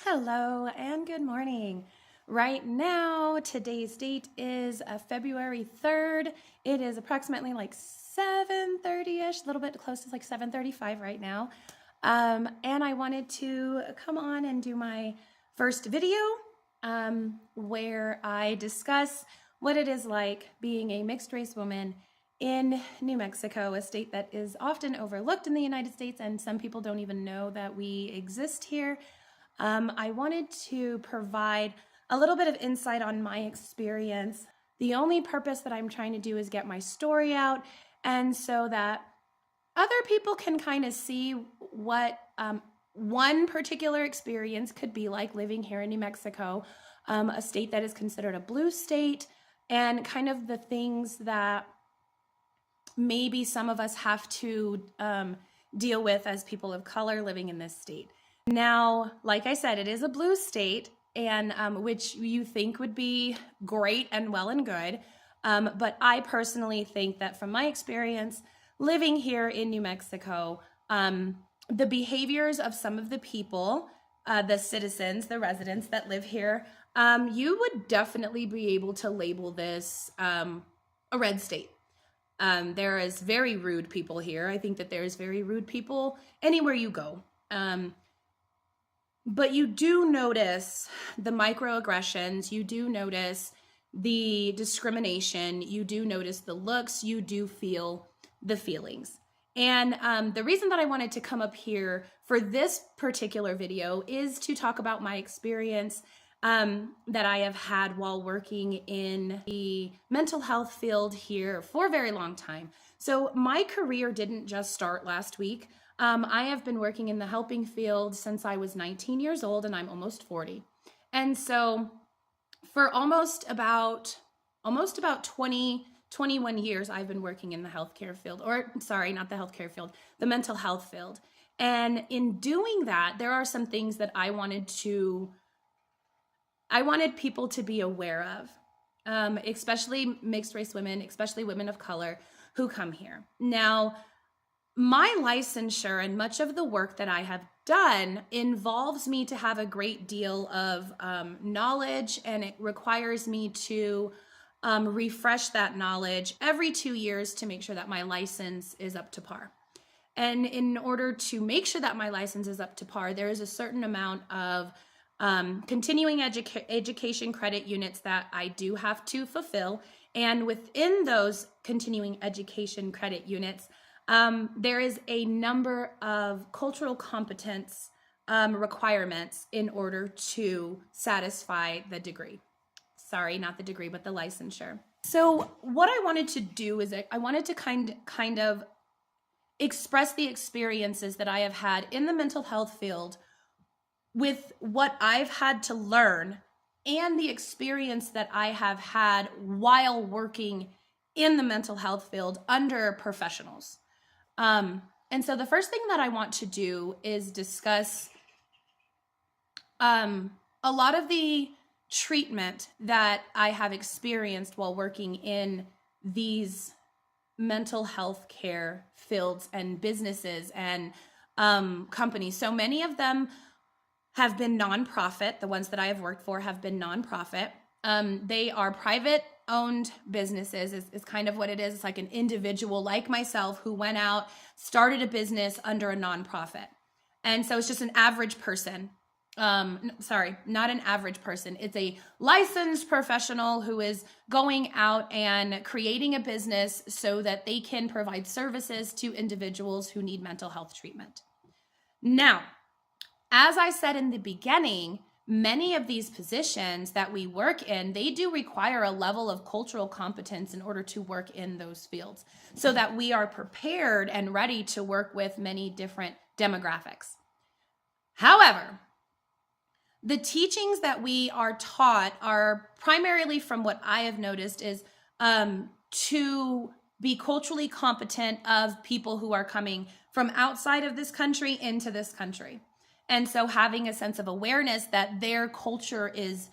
Hello and good morning. Right now, today's date is February 3rd. It is approximately like 7:30ish, a little bit close to like 7:35 right now. And I wanted to come on and do my first video where I discuss what it is like being a mixed race woman in New Mexico, a state that is often overlooked in the United States, and some people don't even know that we exist here. I wanted to provide a little bit of insight on my experience. The only purpose that I'm trying to do is get my story out, and so that other people can kind of see what one particular experience could be like living here in New Mexico, a state that is considered a blue state, and kind of the things that maybe some of us have to deal with as people of color living in this state. Now, like I said, it is a blue state, and which you think would be great and well and good. But I personally think that from my experience living here in New Mexico, the behaviors of some of the people, the citizens, the residents that live here, you would definitely be able to label this a red state. There is very rude people here. I think that there's very rude people anywhere you go. But you do notice the microaggressions, you do notice the discrimination, you do notice the looks, you do feel the feelings. And the reason that I wanted to come up here for this particular video is to talk about my experience that I have had while working in the mental health field here for a very long time. So my career didn't just start last week. I have been working in the helping field since I was 19 years old, and I'm almost 40. And so for almost about 21 years, I've been working in the healthcare field, or sorry, not the healthcare field, the mental health field. And in doing that, there are some things that I wanted people to be aware of, especially mixed race women, especially women of color who come here. Now, my licensure and much of the work that I have done involves me to have a great deal of knowledge, and it requires me to refresh that knowledge every 2 years to make sure that my license is up to par. And in order to make sure that my license is up to par, there is a certain amount of continuing education credit units that I do have to fulfill. And within those continuing education credit units, there is a number of cultural competence requirements in order to satisfy the degree. Sorry, not the degree, but the licensure. So what I wanted to do is I wanted to kind of express the experiences that I have had in the mental health field with what I've had to learn and the experience that I have had while working in the mental health field under professionals. And so the first thing that I want to do is discuss a lot of the treatment that I have experienced while working in these mental health care fields and businesses and companies. So many of them have been nonprofit. The ones that I have worked for have been nonprofit. They are private-owned businesses is kind of what it is. It's like an individual like myself who went out, started a business under a nonprofit. And so it's just an average person. Sorry, not an average person. It's a licensed professional who is going out and creating a business so that they can provide services to individuals who need mental health treatment. Now, as I said in the beginning, many of these positions that we work in, they do require a level of cultural competence in order to work in those fields so that we are prepared and ready to work with many different demographics. However, the teachings that we are taught are primarily, from what I have noticed, is to be culturally competent of people who are coming from outside of this country into this country. And so having a sense of awareness that their culture is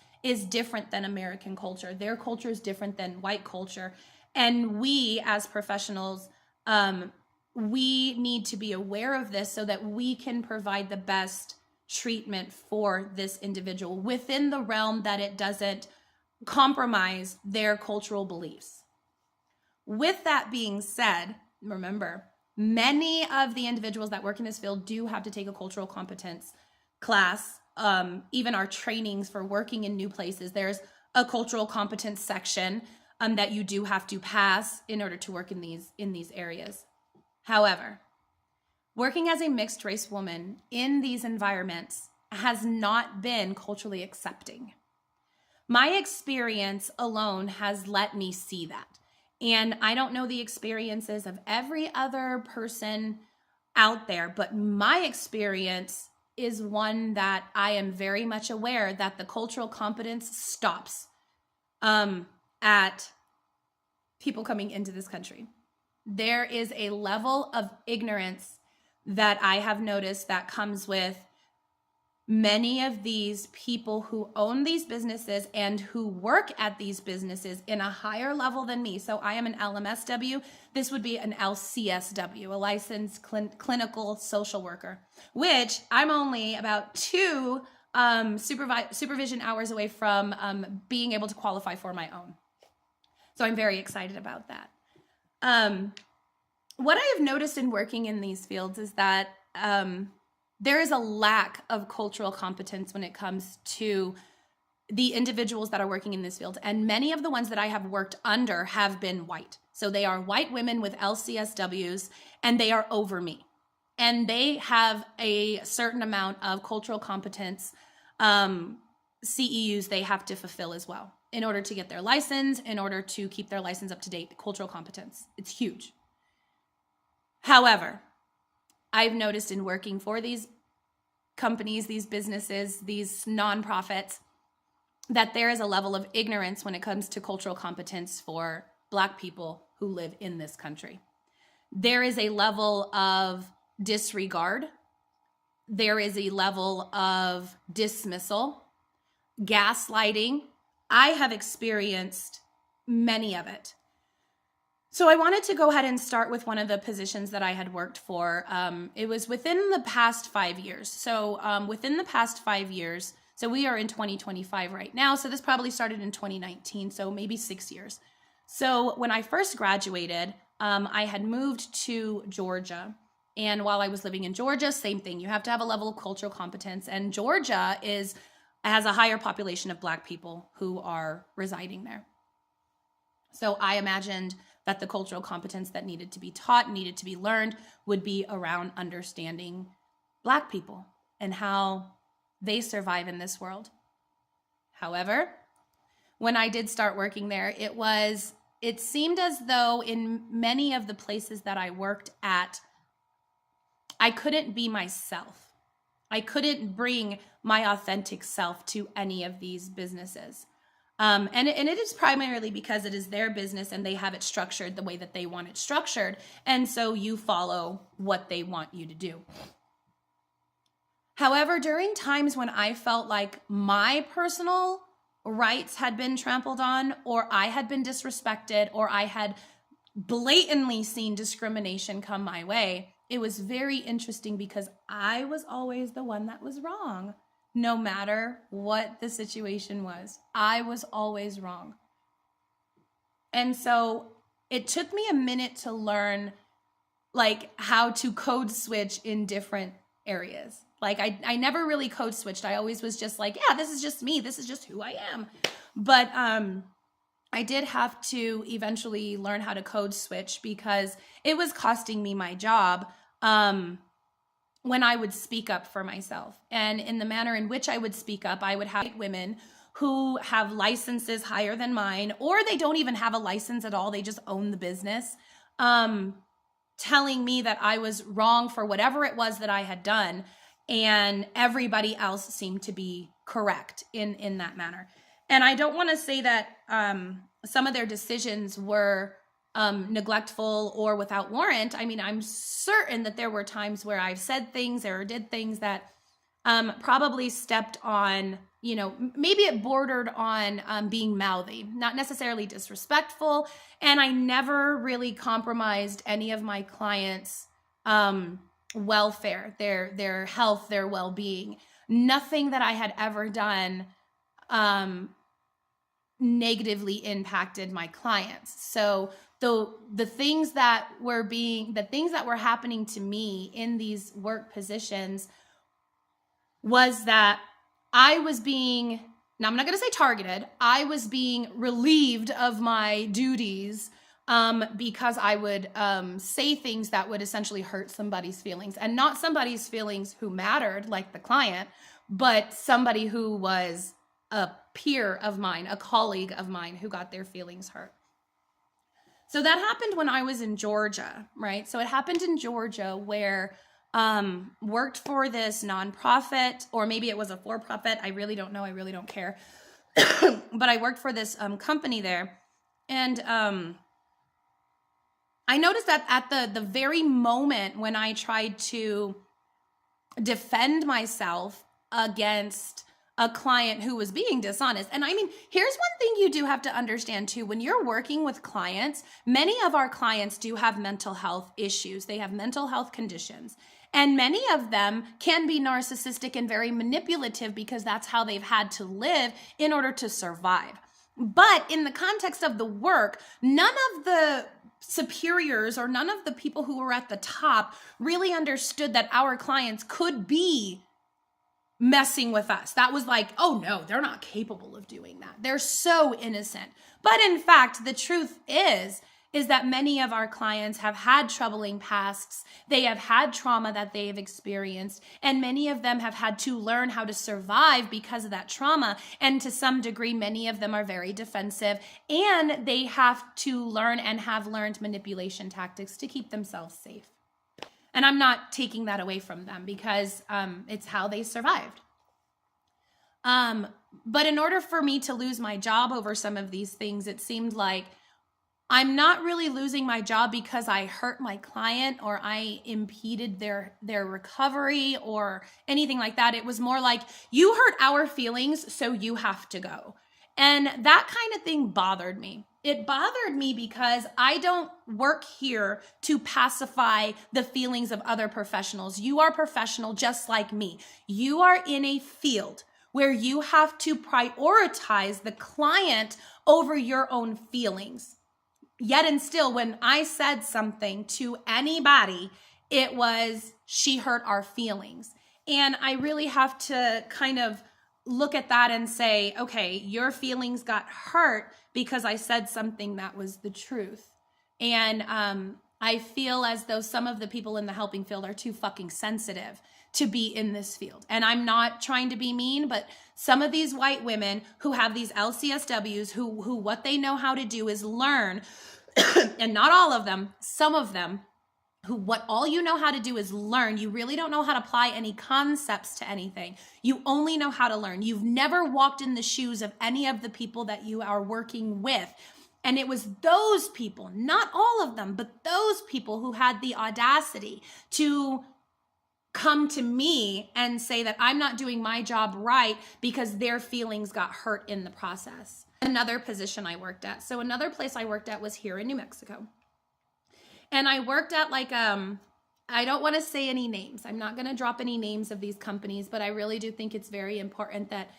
different than American culture. Their culture is different than white culture. And we as professionals, we need to be aware of this so that we can provide the best treatment for this individual within the realm that it doesn't compromise their cultural beliefs. With that being said, remember, many of the individuals that work in this field do have to take a cultural competence class. Even our trainings for working in new places, there's a cultural competence section that you do have to pass in order to work in these areas. However, working as a mixed race woman in these environments has not been culturally accepting. My experience alone has let me see that. And I don't know the experiences of every other person out there, but my experience is one that I am very much aware that the cultural competence stops at people coming into this country. There is a level of ignorance that I have noticed that comes with many of these people who own these businesses and who work at these businesses in a higher level than me. So I am an LMSW. This would be an LCSW, a licensed clinical social worker, which I'm only about 2 supervision hours away from being able to qualify for my own. So I'm very excited about that. What I have noticed in working in these fields is that there is a lack of cultural competence when it comes to the individuals that are working in this field. And many of the ones that I have worked under have been white. So they are white women with LCSWs, and they are over me. And they have a certain amount of cultural competence CEUs they have to fulfill as well in order to get their license, in order to keep their license up to date. Cultural competence, it's huge. However, I've noticed in working for these companies, these businesses, these nonprofits, that there is a level of ignorance when it comes to cultural competence for Black people who live in this country. There is a level of disregard. There is a level of dismissal, gaslighting. I have experienced many of it. So I wanted to go ahead and start with one of the positions that I had worked for. It was within the past 5 years. So within the past 5 years, so we are in 2025 right now. So this probably started in 2019, so maybe 6 years. So when I first graduated, I had moved to Georgia. And while I was living in Georgia, same thing. You have to have a level of cultural competence. And Georgia has a higher population of Black people who are residing there. So I imagined that the cultural competence that needed to be taught, needed to be learned, would be around understanding Black people and how they survive in this world. However, when I did start working there, it seemed as though in many of the places that I worked at, I couldn't be myself. I couldn't bring my authentic self to any of these businesses. And it is primarily because it is their business and they have it structured the way that they want it structured. And so you follow what they want you to do. However, during times when I felt like my personal rights had been trampled on, or I had been disrespected, or I had blatantly seen discrimination come my way, it was very interesting because I was always the one that was wrong. No matter what the situation was, I was always wrong. And so it took me a minute to learn how to code switch in different areas. I never really code switched. I always was just yeah, this is just me. This is just who I am. But I did have to eventually learn how to code switch because it was costing me my job. When I would speak up for myself. And in the manner in which I would speak up, I would have women who have licenses higher than mine, or they don't even have a license at all. They just own the business, telling me that I was wrong for whatever it was that I had done. And everybody else seemed to be correct in that manner. And I don't want to say that some of their decisions were neglectful or without warrant. I mean, I'm certain that there were times where I've said things or did things that probably stepped on, maybe it bordered on being mouthy, not necessarily disrespectful. And I never really compromised any of my clients' welfare, their health, their well-being. nothing that I had ever done negatively impacted my clients. So the things that were happening to me in these work positions was that I was being, now I'm not going to say targeted, I was being relieved of my duties because I would say things that would essentially hurt somebody's feelings, and not somebody's feelings who mattered, like the client, but somebody who was a peer of mine, a colleague of mine who got their feelings hurt. So that happened when I was in Georgia, right? So it happened in Georgia where worked for this nonprofit, or maybe it was a for-profit. I really don't know. I really don't care. But I worked for this company there. And I noticed that at the very moment when I tried to defend myself against a client who was being dishonest. And I mean, here's one thing you do have to understand too. When you're working with clients, many of our clients do have mental health issues. They have mental health conditions. And many of them can be narcissistic and very manipulative because that's how they've had to live in order to survive. But in the context of the work, none of the superiors or none of the people who were at the top really understood that our clients could be messing with us. That was like, oh no, they're not capable of doing that. They're so innocent. But in fact, the truth is that many of our clients have had troubling pasts. They have had trauma that they have experienced, and many of them have had to learn how to survive because of that trauma. And to some degree, many of them are very defensive, and they have to learn and have learned manipulation tactics to keep themselves safe. And I'm not taking that away from them because it's how they survived. But in order for me to lose my job over some of these things, it seemed like I'm not really losing my job because I hurt my client or I impeded their recovery or anything like that. It was more like, you hurt our feelings, so you have to go. And that kind of thing bothered me. It bothered me because I don't work here to pacify the feelings of other professionals. You are professional just like me. You are in a field where you have to prioritize the client over your own feelings. Yet and still, when I said something to anybody, it was, she hurt our feelings. And I really have to kind of look at that and say, okay, your feelings got hurt because I said something that was the truth. And I feel as though some of the people in the helping field are too fucking sensitive to be in this field. And I'm not trying to be mean, but some of these white women who have these LCSWs who what they know how to do is learn, and not all of them, some of them, who what all you know how to do is learn. You really don't know how to apply any concepts to anything. You only know how to learn. You've never walked in the shoes of any of the people that you are working with. And it was those people, not all of them, but those people who had the audacity to come to me and say that I'm not doing my job right because their feelings got hurt in the process. Another position I worked at. So another place I worked at was here in New Mexico. And I worked at I don't want to say any names. I'm not going to drop any names of these companies, but I really do think it's very important that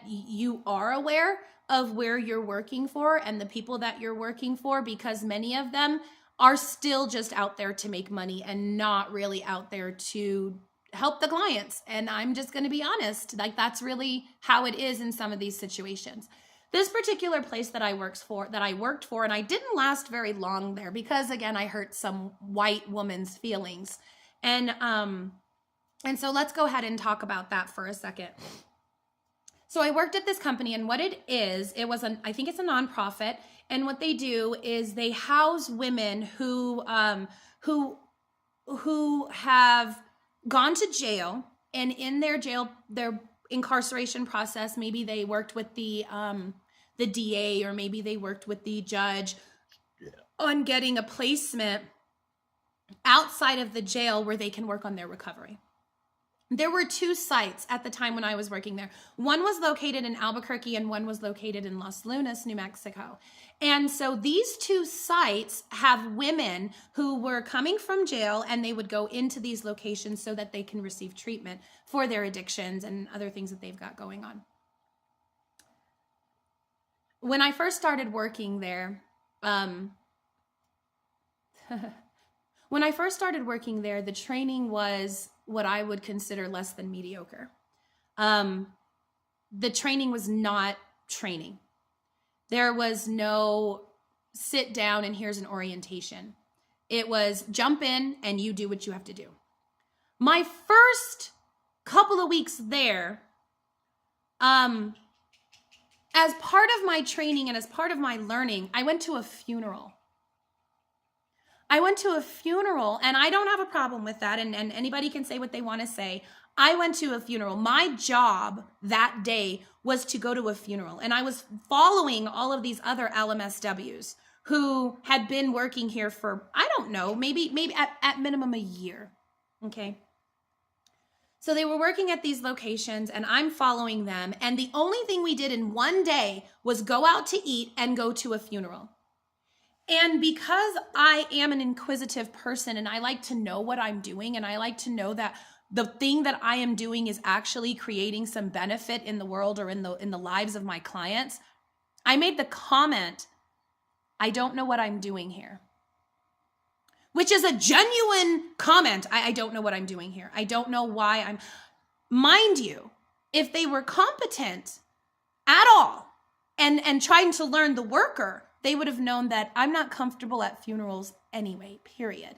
you are aware of where you're working for and the people that you're working for, because many of them are still just out there to make money and not really out there to help the clients. And I'm just going to be honest, that's really how it is in some of these situations. This particular place that I worked for, and I didn't last very long there because, again, I hurt some white woman's feelings. And so let's go ahead and talk about that for a second. So I worked at this company, and what it is, I think it's a nonprofit, and what they do is they house women who have gone to jail, and in their incarceration process, maybe they worked with the DA, or maybe they worked with the judge on getting a placement outside of the jail where they can work on their recovery. There were 2 sites at the time when I was working there. One was located in Albuquerque and one was located in Los Lunas, New Mexico. And so these 2 sites have women who were coming from jail, and they would go into these locations so that they can receive treatment for their addictions and other things that they've got going on. When I first started working there, the training was what I would consider less than mediocre. The training was not training. There was no sit down and here's an orientation. It was jump in and you do what you have to do. My first couple of weeks there, as part of my training and as part of my learning, I went to a funeral. And I don't have a problem with that, and anybody can say what they want to say. I went to a funeral. My job that day was to go to a funeral, and I was following all of these other LMSWs who had been working here for, I don't know, maybe at minimum a year, okay? So they were working at these locations, and I'm following them, and the only thing we did in one day was go out to eat and go to a funeral. And because I am an inquisitive person and I like to know what I'm doing, and I like to know that the thing that I am doing is actually creating some benefit in the world or in the lives of my clients, I made the comment, I don't know what I'm doing here. Which is a genuine comment. I don't know what I'm doing here. I don't know why I'm, mind you, if they were competent at all and trying to learn the worker, they would have known that I'm not comfortable at funerals anyway, period.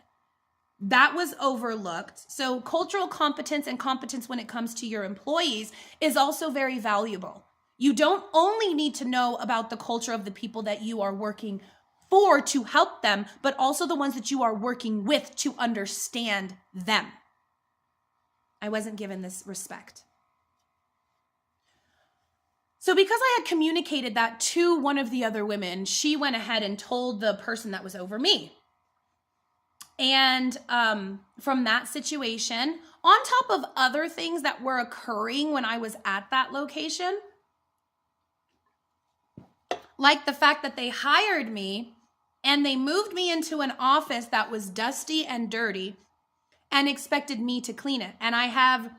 That was overlooked. So cultural competence and competence when it comes to your employees is also very valuable. You don't only need to know about the culture of the people that you are working for to help them, but also the ones that you are working with to understand them. I wasn't given this respect. So because I had communicated that to one of the other women, she went ahead and told the person that was over me. And from that situation, on top of other things that were occurring when I was at that location, like the fact that they hired me and they moved me into an office that was dusty and dirty and expected me to clean it. And I have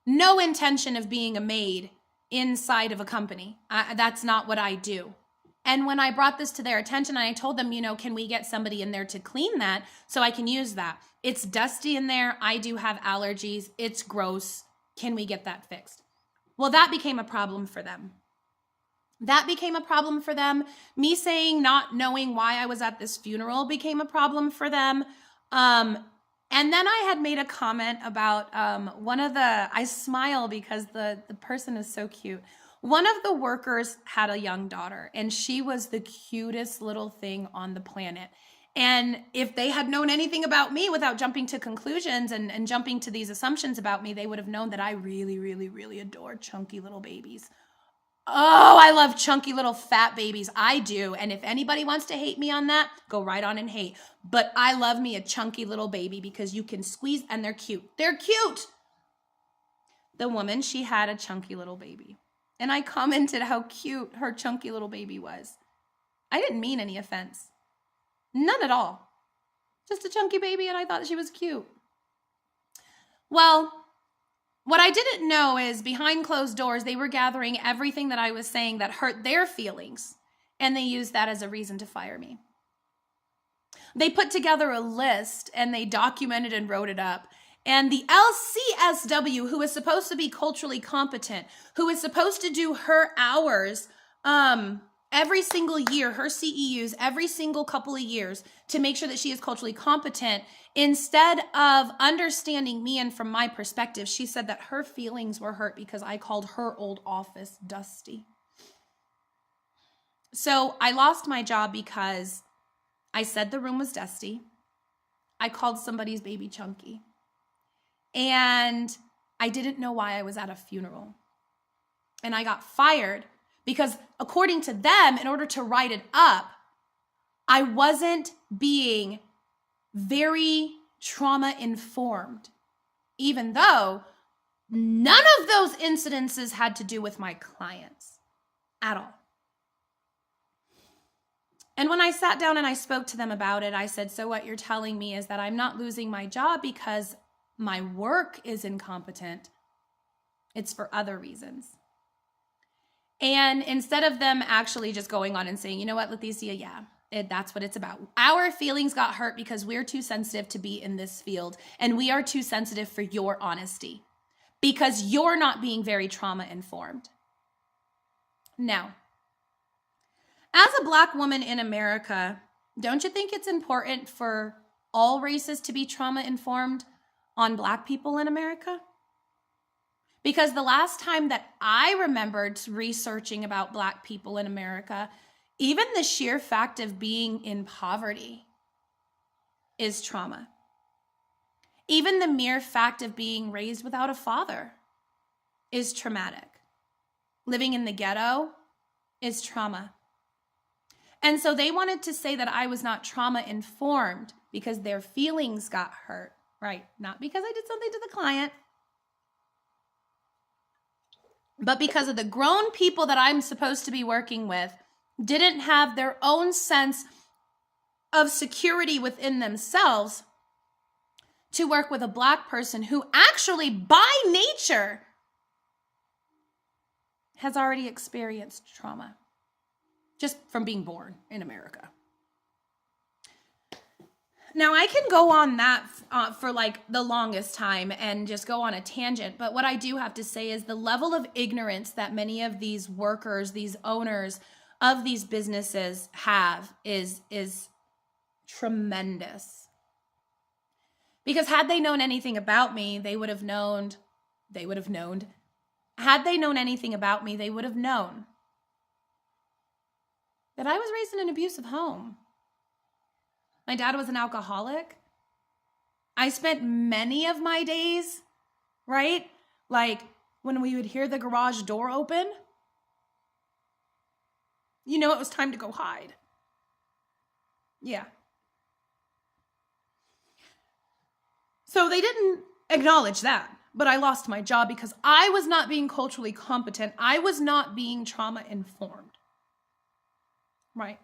no intention of being a maid inside of a company. That's not what I do. And when I brought this to their attention, I told them, can we get somebody in there to clean that so I can use that? It's dusty in there. I do have allergies. It's gross. Can we get that fixed? Well, that became a problem for them. Me saying not knowing why I was at this funeral became a problem for them. And then I had made a comment about I smile because the person is so cute. One of the workers had a young daughter, and she was the cutest little thing on the planet. And if they had known anything about me without jumping to conclusions and jumping to these assumptions about me, they would have known that I really, really, really adore chunky little babies. Oh, I love chunky little fat babies. I do. And if anybody wants to hate me on that, go right on and hate. But I love me a chunky little baby because you can squeeze and they're cute. They're cute. The woman, she had a chunky little baby. And I commented how cute her chunky little baby was. I didn't mean any offense. None at all. Just a chunky baby, and I thought she was cute. Well, what I didn't know is behind closed doors, they were gathering everything that I was saying that hurt their feelings, and they used that as a reason to fire me. They put together a list, and they documented and wrote it up. And the LCSW, who is supposed to be culturally competent, who is supposed to do her hours every single year, her CEUs every single couple of years to make sure that she is culturally competent, instead of understanding me and from my perspective, she said that her feelings were hurt because I called her old office dusty. So I lost my job because I said the room was dusty. I called somebody's baby chunky. And I didn't know why I was at a funeral. And I got fired because, according to them, in order to write it up, I wasn't being very trauma informed. even though none of those incidences had to do with my clients at all. And when I sat down and I spoke to them about it, I said, so what you're telling me is that I'm not losing my job because my work is incompetent. It's for other reasons. And instead of them actually just going on and saying, you know what, Leticia, that's what it's about. Our feelings got hurt because we're too sensitive to be in this field, and we are too sensitive for your honesty because you're not being very trauma informed. Now, as a Black woman in America, don't you think it's important for all races to be trauma informed on Black people in America? Because the last time that I remembered researching about Black people in America, even the sheer fact of being in poverty is trauma. Even the mere fact of being raised without a father is traumatic. Living in the ghetto is trauma. And so they wanted to say that I was not trauma informed because their feelings got hurt, right? Not because I did something to the client, but because of the grown people that I'm supposed to be working with didn't have their own sense of security within themselves to work with a Black person who actually by nature has already experienced trauma just from being born in America. Now, I can go on that for like the longest time and just go on a tangent, but what I do have to say is the level of ignorance that many of these workers, these owners of these businesses have is tremendous. Because had they known anything about me, they would have known. Had they known anything about me, they would have known that I was raised in an abusive home. My dad was an alcoholic. I spent many of my days, right? Like when we would hear the garage door open, you know it was time to go hide. Yeah. So they didn't acknowledge that, but I lost my job because I was not being culturally competent. I was not being trauma informed. Right.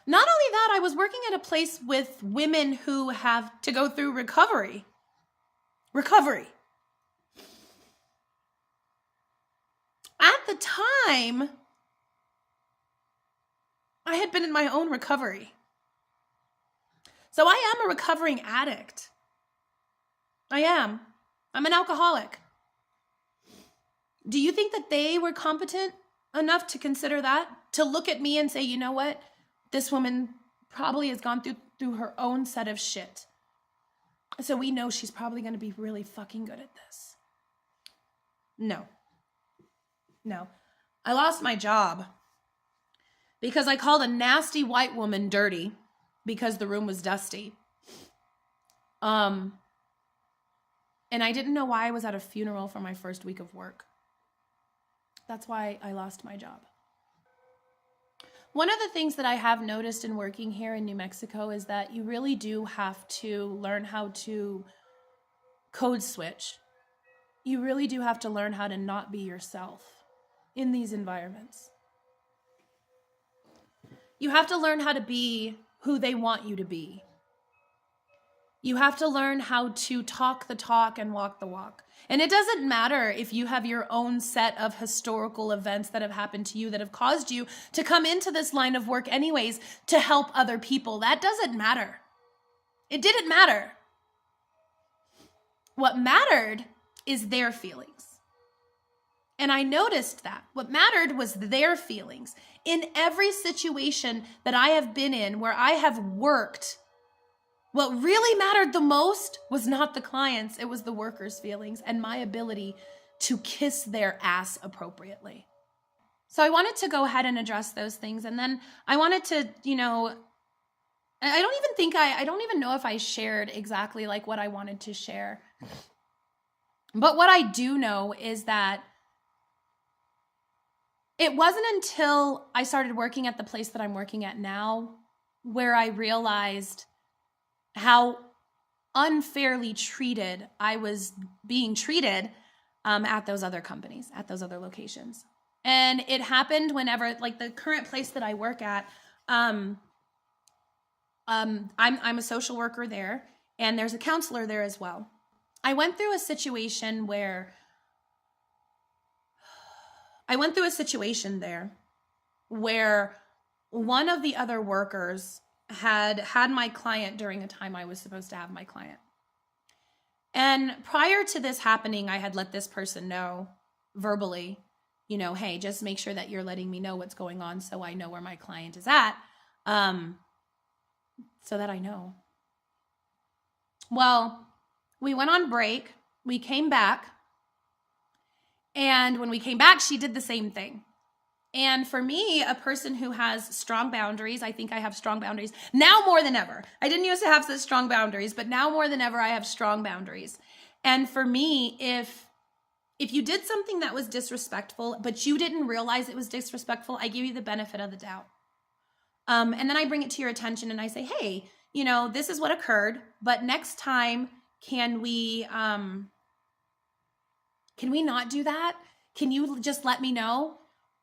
Not only that, I was working at a place with women who have to go through recovery. At the time, I had been in my own recovery. So I am a recovering addict. I am. I'm an alcoholic. Do you think that they were competent enough to consider that? To look at me and say, you know what? This woman probably has gone through her own set of shit. So we know she's probably going to be really fucking good at this. No. I lost my job because I called a nasty white woman dirty because the room was dusty. And I didn't know why I was at a funeral for my first week of work. That's why I lost my job. One of the things that I have noticed in working here in New Mexico is that you really do have to learn how to code switch. You really do have to learn how to not be yourself in these environments. You have to learn how to be who they want you to be. You have to learn how to talk the talk and walk the walk. And it doesn't matter if you have your own set of historical events that have happened to you that have caused you to come into this line of work anyways to help other people. That doesn't matter. It didn't matter. What mattered is their feelings. And I noticed that. What mattered was their feelings. In every situation that I have been in where I have worked, what really mattered the most was not the clients, it was the workers' feelings and my ability to kiss their ass appropriately. So I wanted to go ahead and address those things. And then I wanted to, I don't even know if I shared exactly like what I wanted to share. But what I do know is that it wasn't until I started working at the place that I'm working at now where I realized how unfairly treated I was being treated at those other companies, at those other locations. And it happened whenever, like the current place that I work at, I'm a social worker there, and there's a counselor there as well. I went through a situation there where one of the other workers had my client during a time I was supposed to have my client. And prior to this happening, I had let this person know verbally, hey, just make sure that you're letting me know what's going on so I know where my client is at, so that I know. Well, we went on break. We came back. And when we came back, she did the same thing. And for me, a person who has strong boundaries, I think I have strong boundaries now more than ever. I didn't used to have such strong boundaries, but now more than ever, I have strong boundaries. And for me, if you did something that was disrespectful, but you didn't realize it was disrespectful, I give you the benefit of the doubt. And then I bring it to your attention and I say, hey, this is what occurred, but next time, can we not do that? Can you just let me know?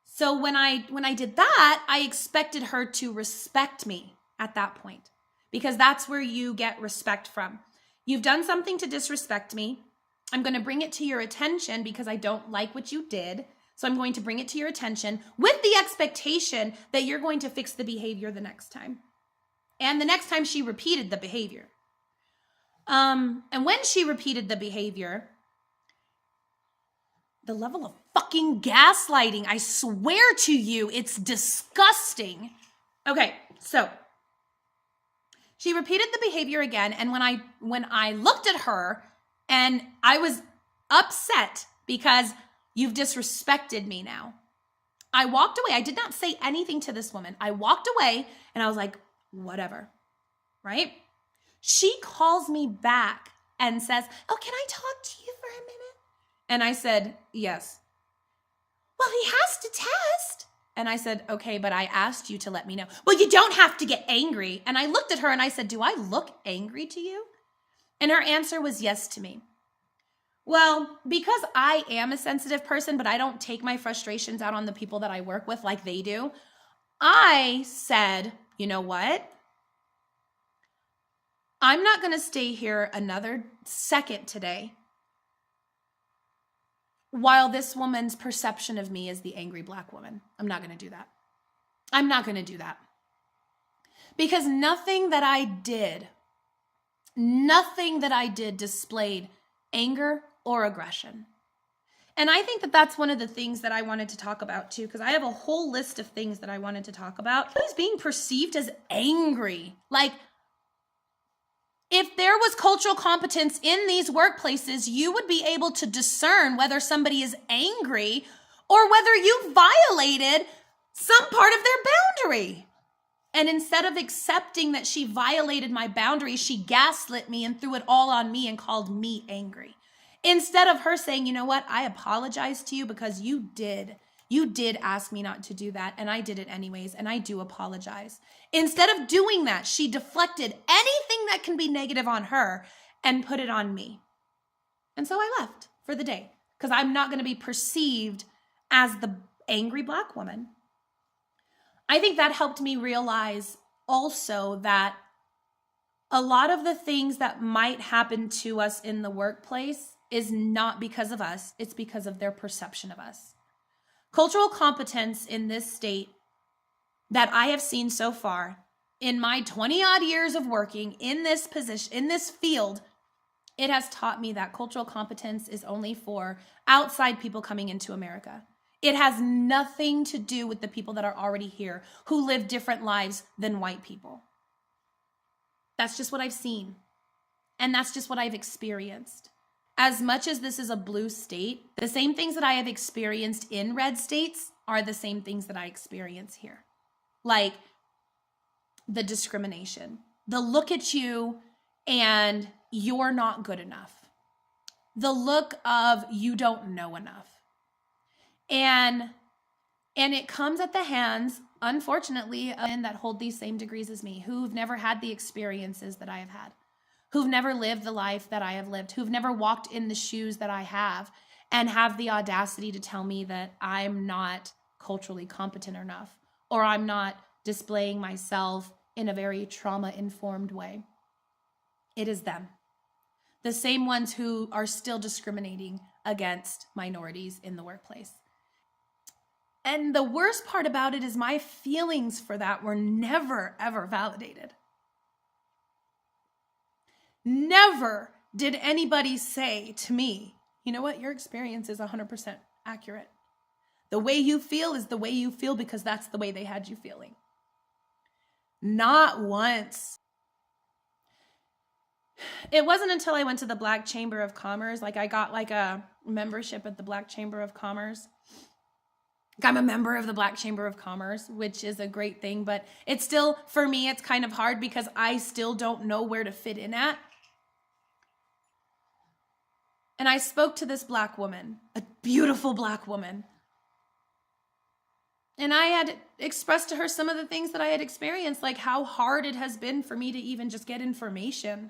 So when I did that, I expected her to respect me at that point, because that's where you get respect from. You've done something to disrespect me. I'm going to bring it to your attention because I don't like what you did. So I'm going to bring it to your attention with the expectation that you're going to fix the behavior the next time. And the next time she repeated the behavior. And when she repeated the behavior, the level of fucking gaslighting, I swear to you, it's disgusting. Okay, so she repeated the behavior again, and when I looked at her, and I was upset because you've disrespected me now. I walked away. I did not say anything to this woman. I walked away, and I was like, whatever, right? She calls me back and says, oh, can I talk to you for a minute? And I said, yes. Well, he has to test. And I said, okay, but I asked you to let me know. Well, you don't have to get angry. And I looked at her and I said, do I look angry to you? And her answer was yes to me. Well, because I am a sensitive person, but I don't take my frustrations out on the people that I work with like they do, I said, you know what? I'm not going to stay here another second today while this woman's perception of me is the angry Black woman. I'm not going to do that. I'm not going to do that. Because nothing that I did displayed anger or aggression. And I think that that's one of the things that I wanted to talk about too, because I have a whole list of things that I wanted to talk about. Who's being perceived as angry? Like, if there was cultural competence in these workplaces, you would be able to discern whether somebody is angry or whether you violated some part of their boundary. And instead of accepting that she violated my boundary, she gaslit me and threw it all on me and called me angry. Instead of her saying, you know what, I apologize to you because you did ask me not to do that, and I did it anyways, and I do apologize. Instead of doing that, she deflected anything that can be negative on her and put it on me. And so I left for the day because I'm not going to be perceived as the angry Black woman. I think that helped me realize also that a lot of the things that might happen to us in the workplace is not because of us, it's because of their perception of us. Cultural competence in this state that I have seen so far in my 20 odd years of working in this position, in this field, it has taught me that cultural competence is only for outside people coming into America. It has nothing to do with the people that are already here who live different lives than white people. That's just what I've seen. And that's just what I've experienced. As much as this is a blue state, the same things that I have experienced in red states are the same things that I experience here. Like the discrimination, the look at you and you're not good enough. The look of you don't know enough. And it comes at the hands, unfortunately, of men that hold these same degrees as me, who've never had the experiences that I have had, who've never lived the life that I have lived, who've never walked in the shoes that I have, and have the audacity to tell me that I'm not culturally competent enough, or I'm not displaying myself in a very trauma-informed way. It is them. The same ones who are still discriminating against minorities in the workplace. And the worst part about it is my feelings for that were never, ever validated. Never did anybody say to me, you know what, your experience is 100% accurate. The way you feel is the way you feel because that's the way they had you feeling. Not once. It wasn't until I went to the Black Chamber of Commerce, like I got like a membership at the Black Chamber of Commerce. I'm a member of the Black Chamber of Commerce, which is a great thing, but it's still, for me, it's kind of hard because I still don't know where to fit in at. And I spoke to this Black woman, a beautiful Black woman. And I had expressed to her some of the things that I had experienced, like how hard it has been for me to even just get information.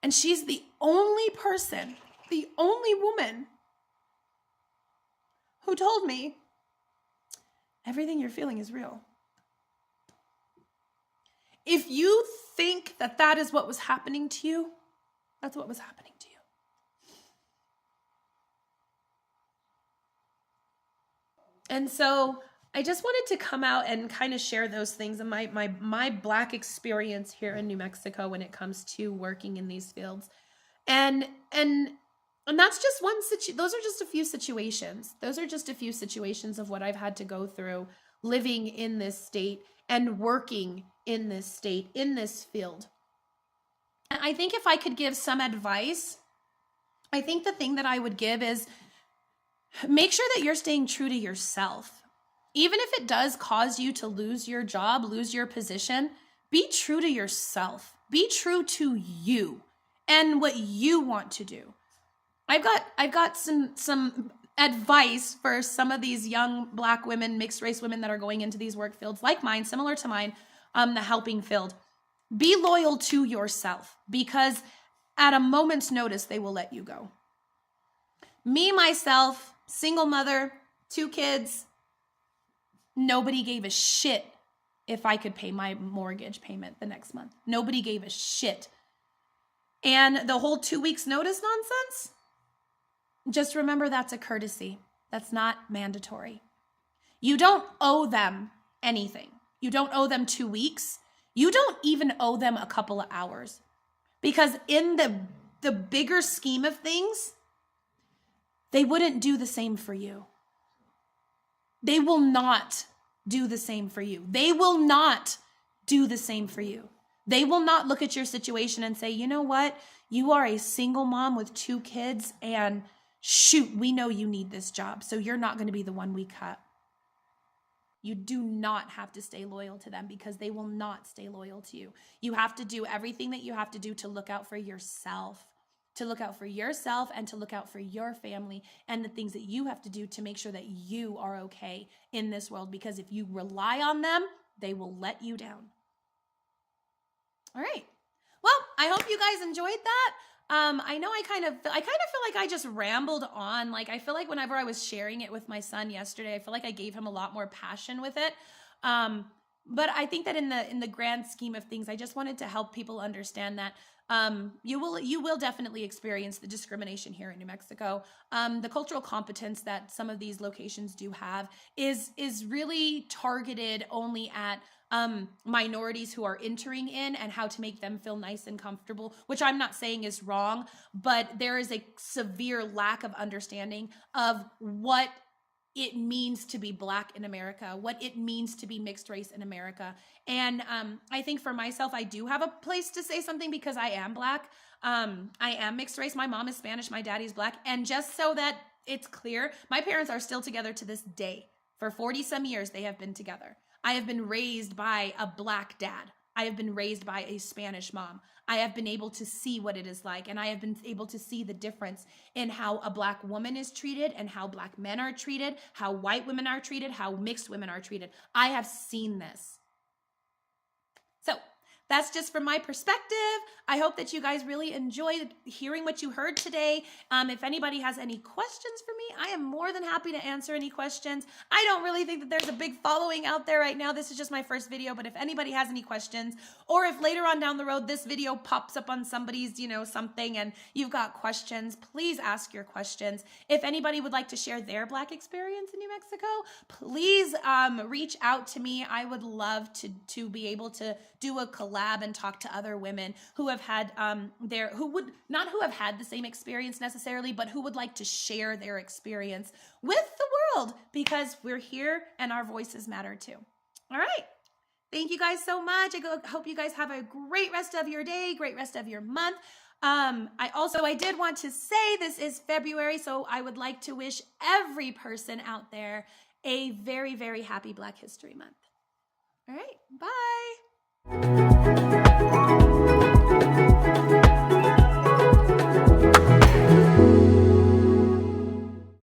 And she's the only person, the only woman who told me, everything you're feeling is real. If you think that that is what was happening to you, that's what was happening to you. And so I just wanted to come out and kind of share those things and my Black experience here in New Mexico when it comes to working in these fields. And that's just those are just a few situations. Those are just a few situations of what I've had to go through living in this state and working in this state, in this field. And I think if I could give some advice, I think the thing that I would give is make sure that you're staying true to yourself. Even if it does cause you to lose your job, lose your position, be true to yourself. Be true to you and what you want to do. I've got some advice for some of these young Black women, mixed race women that are going into these work fields like mine, similar to mine, the helping field. Be loyal to yourself because at a moment's notice, they will let you go. Me, myself, single mother, 2 kids, nobody gave a shit if I could pay my mortgage payment the next month. Nobody gave a shit. And the whole 2 weeks notice nonsense, just remember that's a courtesy. That's not mandatory. You don't owe them anything. You don't owe them 2 weeks. You don't even owe them a couple of hours. Because in the bigger scheme of things, they wouldn't do the same for you. They will not do the same for you. They will not do the same for you. They will not look at your situation and say, you know what? You are a single mom with 2 kids and shoot, we know you need this job, so you're not going to be the one we cut. You do not have to stay loyal to them because they will not stay loyal to you. You have to do everything that you have to do to look out for yourself, and to look out for your family and the things that you have to do to make sure that you are okay in this world, because if you rely on them, they will let you down. All right. Well, I hope you guys enjoyed that. I know I kind of feel like I just rambled on. Like, I feel like whenever I was sharing it with my son yesterday, I feel like I gave him a lot more passion with it. But I think that in the grand scheme of things, I just wanted to help people understand that you will definitely experience the discrimination here in New Mexico. The cultural competence that some of these locations do have is really targeted only at minorities who are entering in and how to make them feel nice and comfortable, which I'm not saying is wrong, but there is a severe lack of understanding of what it means to be Black in America, what it means to be mixed race in America. And I think for myself, I do have a place to say something because I am Black. I am mixed race. My mom is Spanish, my daddy's Black. And just so that it's clear, my parents are still together to this day. For 40 some years, they have been together. I have been raised by a Black dad. I have been raised by a Spanish mom. I have been able to see what it is like, and I have been able to see the difference in how a Black woman is treated and how Black men are treated, how white women are treated, how mixed women are treated. I have seen this. So that's just from my perspective. I hope that you guys really enjoyed hearing what you heard today. If anybody has any questions for me, I am more than happy to answer any questions. I don't really think that there's a big following out there right now. This is just my first video, but if anybody has any questions, or if later on down the road this video pops up on somebody's, something and you've got questions, please ask your questions. If anybody would like to share their Black experience in New Mexico, please reach out to me. I would love to be able to do a collab and talk to other women who have had who have had the same experience necessarily, but who would like to share their experience with the world, because we're here and our voices matter too. All right. Thank you guys so much. I hope you guys have a great rest of your day, great rest of your month. I did want to say this is February, so I would like to wish every person out there a very, very happy Black History Month. All right, bye.